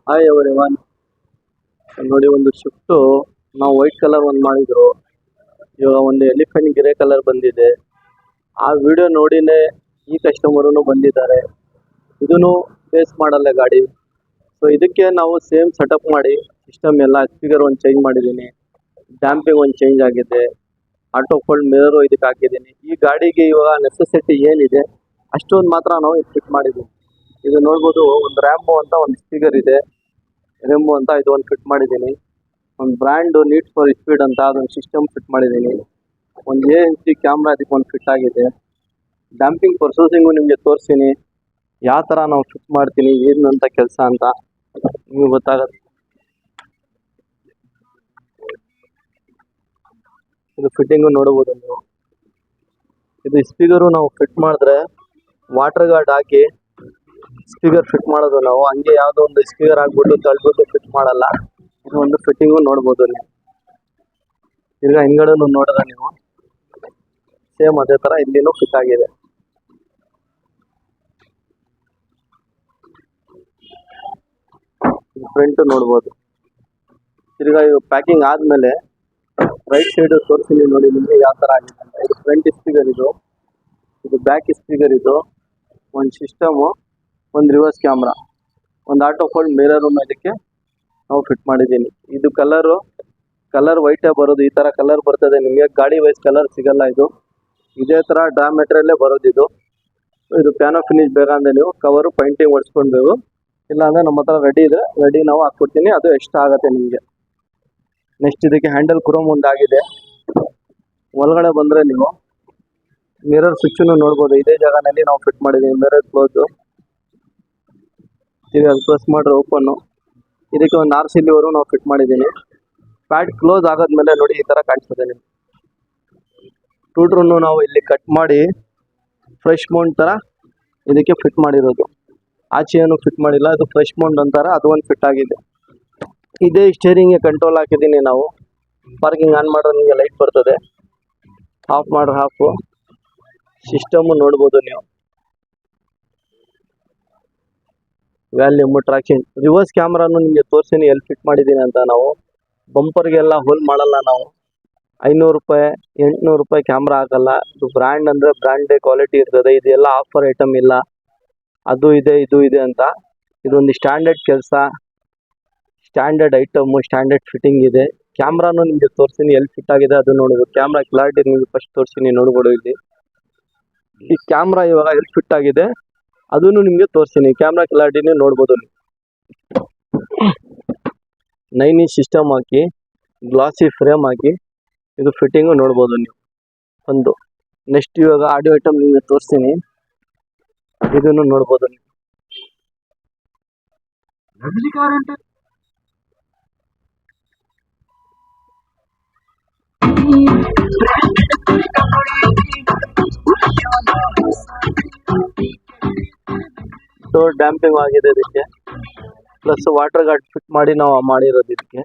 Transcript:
Hi everyone. ನೋಡಿ, ಒಂದು shift ನಾವು ವೈಟ್ ಕಲರ್ ಒಂದು ಮಾಡಿದ್ರು. ಇವಾಗ ಒಂದು ಎಲಿಫೆಂಟ್ ಗ್ರೇ ಕಲರ್ ಬಂದಿದೆ. ಆ ವಿಡಿಯೋ ನೋಡಿನೇ ಈ ಕಸ್ಟಮರೂ ಬಂದಿದ್ದಾರೆ. ಇದೂ ಬೇಸ್ ಮಾಡಲ್ಲ ಗಾಡಿ. ಸೊ ಇದಕ್ಕೆ ನಾವು ಸೇಮ್ ಸೆಟಪ್ ಮಾಡಿ ಸಿಸ್ಟಮ್ ಎಲ್ಲ ಸ್ಪೀಕರ್ ಒಂದು ಚೇಂಜ್ ಮಾಡಿದ್ದೀನಿ, ಡ್ಯಾಂಪಿಂಗ್ ಒಂದು ಚೇಂಜ್ ಆಗಿದೆ, ಆಟೋ ಫೋಲ್ಡ್ ಮಿರರು ಇದಕ್ಕೆ ಹಾಕಿದ್ದೀನಿ. ಈ ಗಾಡಿಗೆ ಇವಾಗ ನೆಸೆಸಿಟಿ ಏನಿದೆ ಅಷ್ಟೊಂದು ಮಾತ್ರ ನಾವು ಫಿಟ್ ಮಾಡಿದ್ದೀವಿ. ಇದು ನೋಡ್ಬೋದು, ಒಂದು ರ್ಯಾಂಬೋ ಅಂತ ಒಂದು ಸ್ಪೀಕರ್ ಇದೆ, ರೆಂಬೋ ಅಂತ ಇದು ಒಂದು ಫಿಟ್ ಮಾಡಿದ್ದೀನಿ. ಒಂದು ಬ್ರ್ಯಾಂಡು ನೀಡ್ ಫಾರ್ ಸ್ಪೀಡ್ ಅಂತ ಅದೊಂದು ಸಿಸ್ಟಮ್ ಫಿಟ್ ಮಾಡಿದ್ದೀನಿ. ಒಂದು ANC ಕ್ಯಾಮ್ರಾ ಅದಕ್ಕೆ ಒಂದು ಫಿಟ್ ಆಗಿದೆ. ಡ್ಯಾಂಪಿಂಗ್ ಪ್ರೊಸೆಸಿಂಗು ನಿಮಗೆ ತೋರಿಸ್ತೀನಿ, ಯಾವ ಥರ ನಾವು ಫಿಟ್ ಮಾಡ್ತೀನಿ, ಏನಂತ ಕೆಲಸ ಅಂತ ನಿಮಗೆ ಗೊತ್ತಾಗುತ್ತೆ. ಇದು ಫಿಟ್ಟಿಂಗು ನೋಡ್ಬೋದು ನೀವು. ಇದು ಸ್ಪೀಕರು ನಾವು ಫಿಟ್ ಮಾಡಿದ್ರೆ ವಾಟರ್ ಗಾರ್ಡ್ ಹಾಕಿ ಸ್ಪೀಕರ್ ಫಿಟ್ ಮಾಡೋದು ನಾವು. ಹಂಗೆ ಯಾವುದೋ ಒಂದು ಸ್ಪೀಕರ್ ಹಾಕ್ಬಿಟ್ಟು ತಳ್ಬಿಟ್ಟು ಫಿಟ್ ಮಾಡಲ್ಲ. ಇದು ಒಂದು ಫಿಟ್ಟಿಂಗು ನೋಡ್ಬೋದು ನೀವು. ಈಗ ಹಿಂದ್ಗಡೆನೂ ನೋಡಿದ್ರೆ ನೀವು ಸೇಮ್ ಅದೇ ಥರ ಇಲ್ಲಿನೂ ಫಿಟ್ ಆಗಿದೆ. ಫ್ರಂಟ್ ನೋಡ್ಬೋದು. ತಿರ್ಗಾ ಇದು ಪ್ಯಾಕಿಂಗ್ ಆದಮೇಲೆ ರೈಟ್ ಸೈಡ್ ತೋರಿಸ್ತೀನಿ ನೋಡಿ ನಿಮಗೆ ಯಾವ ಥರ ಆಗಿದೆ ಅಂತ. ಇದು ಫ್ರಂಟ್ ಸ್ಪೀಕರ್, ಇದು ಬ್ಯಾಕ್ ಸ್ಪೀಕರ್, ಇದು ಒಂದು ಸಿಸ್ಟಮು, ಒಂದು ರಿವರ್ಸ್ ಕ್ಯಾಮ್ರಾ, ಒಂದು ಆಟೋ ಫೋಲ್ಡ್ ಮಿರರು ಇದಕ್ಕೆ ನಾವು ಫಿಟ್ ಮಾಡಿದ್ದೀನಿ. ಇದು ಕಲರ್ ವೈಟೇ ಬರೋದು. ಈ ಥರ ಕಲರ್ ಬರ್ತದೆ ನಿಮಗೆ, ಗಾಡಿ ವೈಸ್ ಕಲರ್ ಸಿಗಲ್ಲ. ಇದು ಇದೇ ಥರ ಡ್ರಾ ಮೆಟೀರಿಯಲ್ಲೇ ಬರೋದು. ಇದು ಪ್ಯಾನೋ ಫಿನಿಶ್ ಬೇಕಂದ್ರೆ ನೀವು ಕವರು ಪೈಂಟಿಂಗ್ ಹೊಡ್ಸ್ಕೊಳ್ಬೇಕು. ಇಲ್ಲಾಂದರೆ ನಮ್ಮ ಹತ್ರ ರೆಡಿ ಇದೆ, ರೆಡಿ ನಾವು ಹಾಕ್ಕೊಡ್ತೀನಿ. ಅದು ಎಕ್ಸ್ಟ್ರಾ ಆಗುತ್ತೆ ನಿಮಗೆ. ನೆಕ್ಸ್ಟ್ ಇದಕ್ಕೆ ಹ್ಯಾಂಡಲ್ ಕ್ರೋಮ್ ಒಂದಾಗಿದೆ. ಒಳಗಡೆ ಬಂದರೆ ನೀವು ಮಿರರ್ ಸ್ವಿಚ್ಚನ್ನು ನೋಡ್ಬೋದು. ಇದೇ ಜಾಗದಲ್ಲಿ ನಾವು ಫಿಟ್ ಮಾಡಿದ್ದೀವಿ. ಮಿರರ್ ಕ್ಲೋಸು, ಈಗ ಪ್ರೆಸ್ ಮಾಡ್ರೆ ಓಪನ್ನು. ಇದಕ್ಕೆ ಒಂದು RCಲಿವರೆಗೂ ನಾವು ಫಿಟ್ ಮಾಡಿದ್ದೀನಿ. ಪ್ಯಾಡ್ ಕ್ಲೋಸ್ ಆಗೋದ್ಮೇಲೆ ನೋಡಿ ಈ ಥರ ಕಾಣಿಸ್ತದೆ ನಿಮಗೆ. ಟೂಟ್ರನ್ನು ನಾವು ಇಲ್ಲಿ ಕಟ್ ಮಾಡಿ ಫ್ರೆಶ್ ಮೌಂಟ್ ಥರ ಇದಕ್ಕೆ ಫಿಟ್ ಮಾಡಿರೋದು. ಆಚೆಯನ್ನು ಫಿಟ್ ಮಾಡಿಲ್ಲ, ಅದು ಫ್ರೆಶ್ ಮೌಂಟ್ ಅಂತಾರೆ, ಅದು ಒಂದು ಫಿಟ್ ಆಗಿದೆ. ಇದೇ ಸ್ಟೇರಿಂಗ್ಗೆ ಕಂಟ್ರೋಲ್ ಹಾಕಿದ್ದೀನಿ ನಾವು. ಪಾರ್ಕಿಂಗ್ ಆನ್ ಮಾಡಿದ್ರೆ ನಿಮಗೆ ಲೈಟ್ ಬರ್ತದೆ, ಆಫ್ ಮಾಡ್ರೆ ಆಫು. ಸಿಸ್ಟಮು ನೋಡ್ಬೋದು ನೀವು. ವ್ಯಾಲ್ಯೂಮು, ಟ್ರಾಕ್ಷನ್, ರಿವರ್ಸ್ ಕ್ಯಾಮ್ರಾನು ನಿಮಗೆ ತೋರಿಸ್ತೀನಿ ಎಲ್ಲಿ ಫಿಟ್ ಮಾಡಿದ್ದೀನಿ ಅಂತ. ನಾವು ಬಂಪರ್ಗೆಲ್ಲ ಹೋಲ್ ಮಾಡಲ್ಲ ನಾವು. 500 ರೂಪಾಯಿ 800 ರೂಪಾಯಿ ಕ್ಯಾಮ್ರಾ ಹಾಕಲ್ಲ. ಇದು ಬ್ರ್ಯಾಂಡ್ ಅಂದರೆ ಬ್ರ್ಯಾಂಡೇ ಕ್ವಾಲಿಟಿ ಇರ್ತದೆ. ಇದೆಲ್ಲ ಆಫರ್ ಐಟಮ್ ಇಲ್ಲ, ಅದು ಇದೆ ಇದು ಇದೆ ಅಂತ. ಇದೊಂದು ಸ್ಟ್ಯಾಂಡರ್ಡ್ ಕೆಲಸ, ಸ್ಟ್ಯಾಂಡರ್ಡ್ ಐಟಮು, ಸ್ಟ್ಯಾಂಡರ್ಡ್ ಫಿಟ್ಟಿಂಗ್ ಇದೆ. ಕ್ಯಾಮ್ರಾನು ನಿಮಗೆ ತೋರಿಸ್ತೀನಿ ಎಲ್ಲಿ ಫಿಟ್ ಆಗಿದೆ ಅದು ನೋಡ್ಬೋದು. ಕ್ಯಾಮ್ರಾ ಕ್ಲಾರಿಟಿ ನಿಮಗೆ ಫಸ್ಟ್ ತೋರಿಸ್ತೀನಿ, ನೋಡ್ಬೋದು. ಇಲ್ಲಿ ಈ ಕ್ಯಾಮ್ರಾ ಇವಾಗ ಎಲ್ಲಿ ಫಿಟ್ ಆಗಿದೆ ಅದನ್ನು ನಿಮಗೆ ತೋರಿಸ್ತೀನಿ. ಕ್ಯಾಮ್ರಾ ಕ್ಲಾರಿಟಿನೇ ನೋಡ್ಬೋದು. 9 ಸಿಸ್ಟಮ್ ಹಾಕಿ ಗ್ಲಾಸಿ ಫ್ರೇಮ್ ಹಾಕಿ ಇದು ಫಿಟ್ಟಿಂಗು ನೋಡ್ಬೋದು ನೀವು. ಒಂದು ನೆಕ್ಸ್ಟ್ ಇವಾಗ ಆಡಿಯೋ ಐಟಮ್ ನಿಮಗೆ ತೋರಿಸ್ತೀನಿ, ಇದನ್ನು ನೋಡ್ಬೋದು ನೀವು. ಡೋರ್ ಡ್ಯಾಂಪಿಂಗ್ ಆಗಿದೆ ಇದಕ್ಕೆ, ಪ್ಲಸ್ ವಾಟರ್ ಗಾರ್ಡ್ ಫಿಟ್ ಮಾಡಿ ನಾವು ಮಾಡಿರೋದು ಇದಕ್ಕೆ.